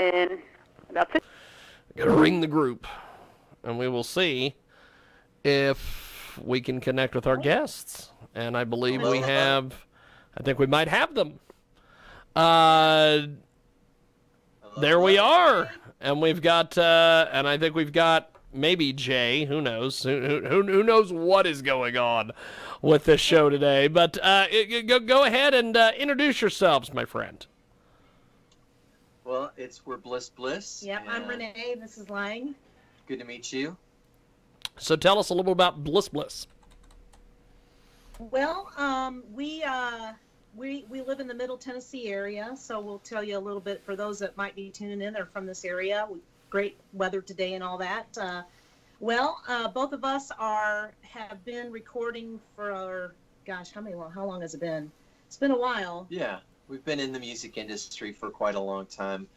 And that's it. Gotta ring the group, and we will see if we can connect with our guests. And I believe we have, I think we might have them. There we are. And we've got, and I think we've got maybe Jay. Who knows? Who knows what is going on with this show today? But go ahead and introduce yourselves, my friend. Well, we're Bliss. Yep, I'm Renee. This is Lang. Good to meet you. So tell us a little bit about Bliss. Well, we live in the Middle Tennessee area, so we'll tell you a little bit for those that might be tuning in. They're from this area. Great weather today and all that. Both of us have been recording for, how long has it been? It's been a while. Yeah, we've been in the music industry for quite a long time.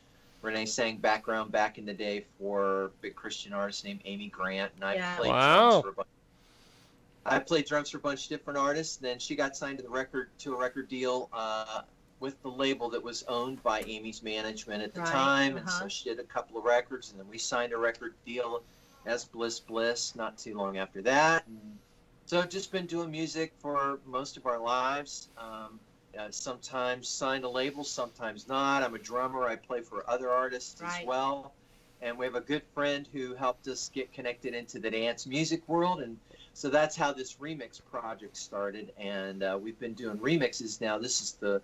Renee sang background back in the day for a big Christian artist named Amy Grant, and I played drums for a bunch of different artists. Then she got signed to a record deal with the label that was owned by Amy's management at the time, and so she did a couple of records, and then we signed a record deal as Bliss not too long after that. And so I've just been doing music for most of our lives. Sometimes signed a label, sometimes not. I'm a drummer. I play for other artists as well. And we have a good friend who helped us get connected into the dance music world. And so that's how this remix project started. And we've been doing remixes now. This is the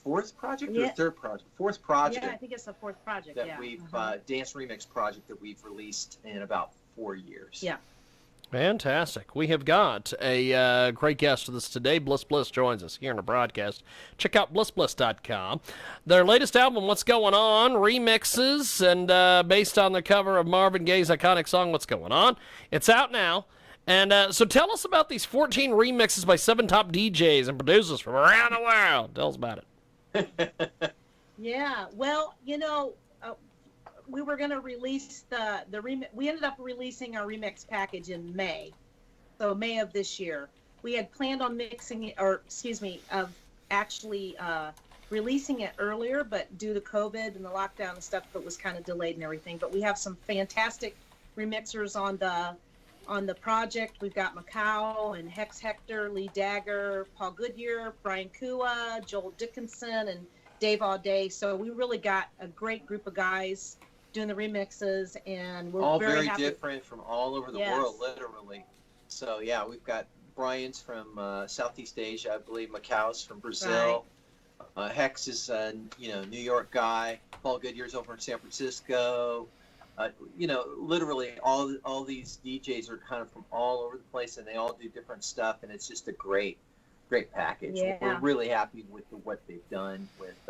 fourth project or third project? Fourth project. Yeah, I think it's the fourth project. That we've, dance remix project that we've released in about 4 years. Yeah. Fantastic. We have got a great guest with us today. Bliss joins us here in the broadcast. Check out blissbliss.com. Their latest album, What's Going On, remixes, and based on the cover of Marvin Gaye's iconic song, What's Going On. It's out now. And so tell us about these 14 remixes by 7 top DJs and producers from around the world. Tell us about it. Yeah, well, we were going to release the remix. We ended up releasing our remix package in May. So May of this year. We had planned on releasing it earlier, but due to COVID and the lockdown and stuff, it was kind of delayed and everything. But we have some fantastic remixers on the project. We've got Macau and Hex Hector, Lee Dagger, Paul Goodyear, Brian Kua, Joel Dickinson, and Dave Auday. So we really got a great group of guys doing the remixes, and we're all very happy. Different from all over the world, literally. So yeah, we've got Brian's from Southeast Asia, I believe. Macau's from Brazil. Right. Hex is a New York guy. Paul Goodyear's over in San Francisco. Literally all these DJs are kind of from all over the place, and they all do different stuff, and it's just a great package. Yeah. We're really happy with what they've done with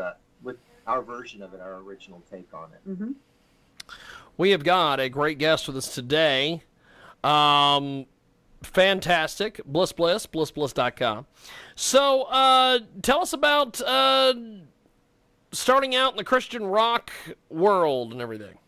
our version of it, our original take on it. Mm-hmm. We have got a great guest with us today. Fantastic. Blissbliss.com. So tell us about starting out in the Christian rock world and everything.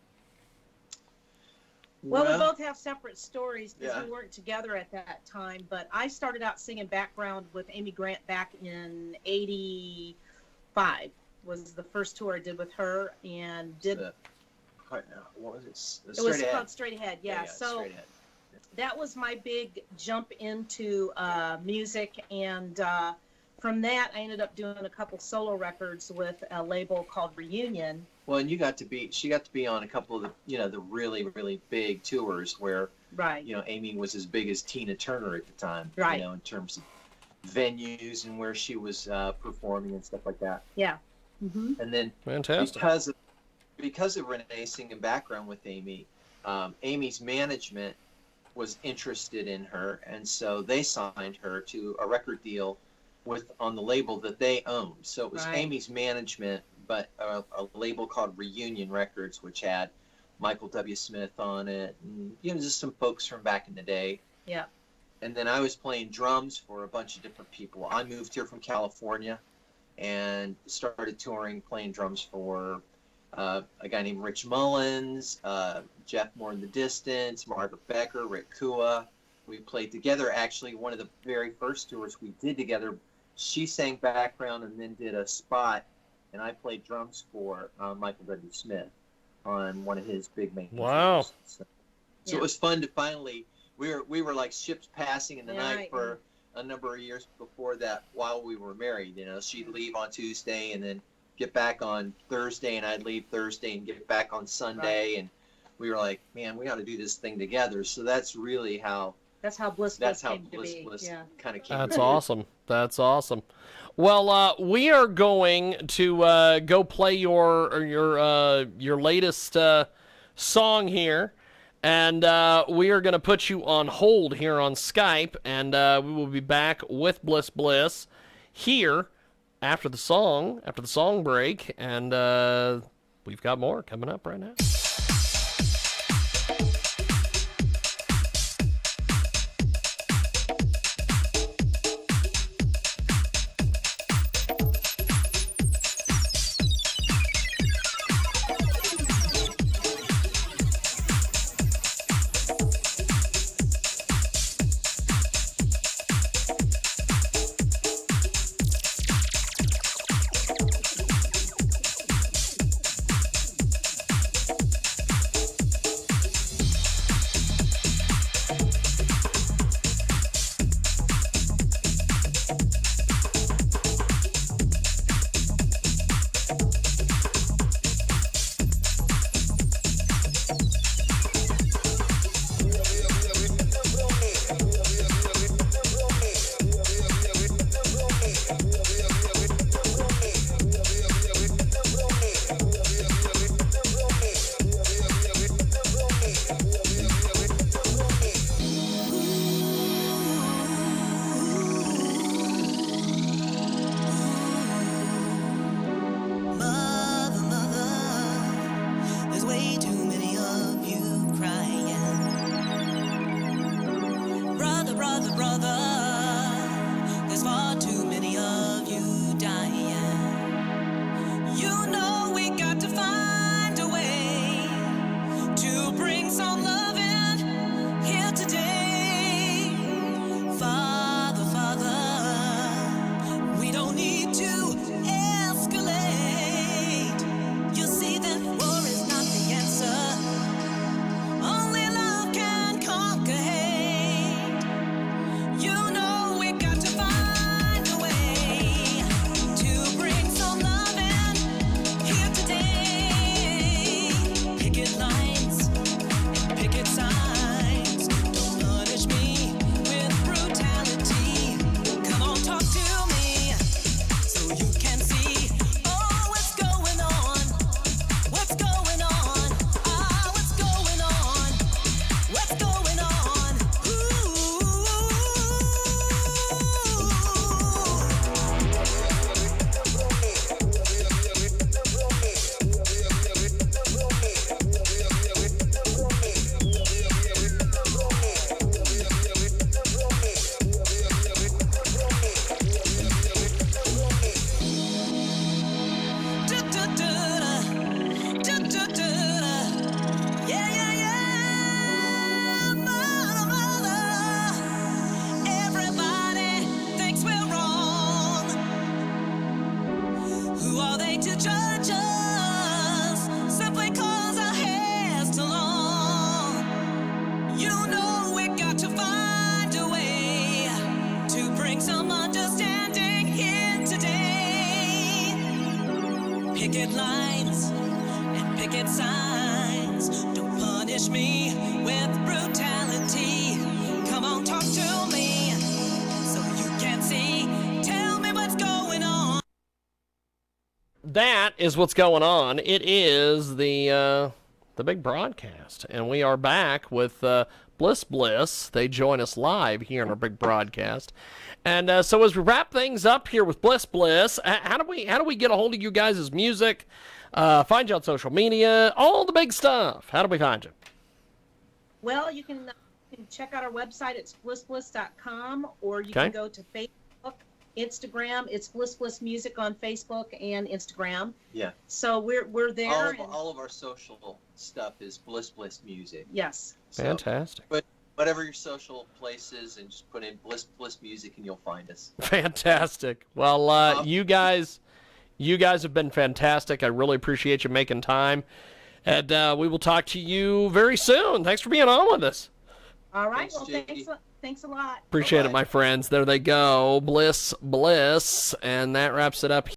Well, we both have separate stories because we weren't together at that time. But I started out singing background with Amy Grant back in '85. Was the first tour I did with her, and What was it? It was called Straight Ahead. Yeah. So Straight Ahead. that was my big jump into music, and from that I ended up doing a couple solo records with a label called Reunion. Well, and she got to be on a couple of the really, really big tours where, Amy was as big as Tina Turner at the time, in terms of venues and where she was performing and stuff like that. Yeah. Mm-hmm. And then fantastic. Because of Renee singing background with Amy, Amy's management was interested in her, and so they signed her to a record deal on the label that they owned. So it was Amy's management, but a label called Reunion Records, which had Michael W. Smith on it, and just some folks from back in the day. Yeah. And then I was playing drums for a bunch of different people. I moved here from California and started touring, playing drums for a guy named Rich Mullins, Jeff Moore in the Distance, Margaret Becker, Rick Kua. We played together. Actually, one of the very first tours we did together, she sang background and then did a spot and I played drums for Michael W. Smith on one of his big main Wow. So it was fun to finally. We were like ships passing in the night for a number of years before that. While we were married, she'd leave on Tuesday and then get back on Thursday, and I'd leave Thursday and get back on Sunday, and we were like, man, we got to do this thing together. So that's really how. That's how Bliss came to be. Kind of came. That's awesome. That's awesome. Well, we are going to go play your latest song here, and we are going to put you on hold here on Skype, and we will be back with Bliss here after the song break, and we've got more coming up right now. Picket lines and picket signs. Don't punish me with brutality. Come on, talk to me so you can see. Tell me what's going on. That is what's going on. It is the big broadcast, and we are back with Bliss. They join us live here in our big broadcast. And so as we wrap things up here with Bliss, how do we get a hold of you guys' music? Find you on social media, all the big stuff. How do we find you? Well, you can check out our website. It's blissbliss.com, or you can go to Facebook, Instagram. It's Bliss Music on Facebook and Instagram. Yeah. So we're there. All of our social stuff is Bliss Music. Yes. Fantastic. But whatever your social place is, and just put in Bliss Music, and you'll find us. Fantastic. Well, you guys You guys have been fantastic. I really appreciate you making time. And we will talk to you very soon. Thanks for being on with us. All right. Thanks, Well, thanks a lot. Appreciate Bye-bye. it, my friends. There they go. Bliss. And that wraps it up.